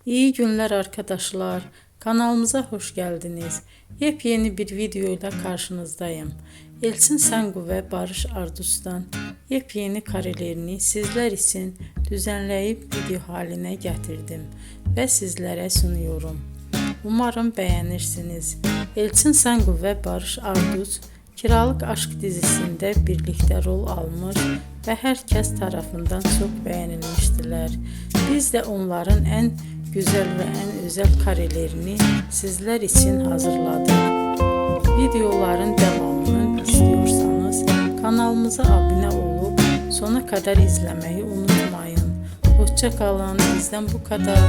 İyi günler arkadaşlar. Kanalımıza hoş geldiniz. Yepyeni bir video ile karşınızdayım. Elçin Sangu ve Barış Ardus'tan yepyeni karelerini sizler için düzenleyip video haline getirdim ve sizlere sunuyorum. Umarım beğenirsiniz. Elçin Sangu ve Barış Ardus Kiralık Aşk dizisinde birlikte rol almış ve herkes tarafından çok beğenilmiştiler. Biz de onların en güzel ve en özel karelerini sizler için hazırladık. Videoların devamını istiyorsanız kanalımıza abone olup sona kadar izlemeyi unutmayın. Hoşça kalın. Bizden bu kadar.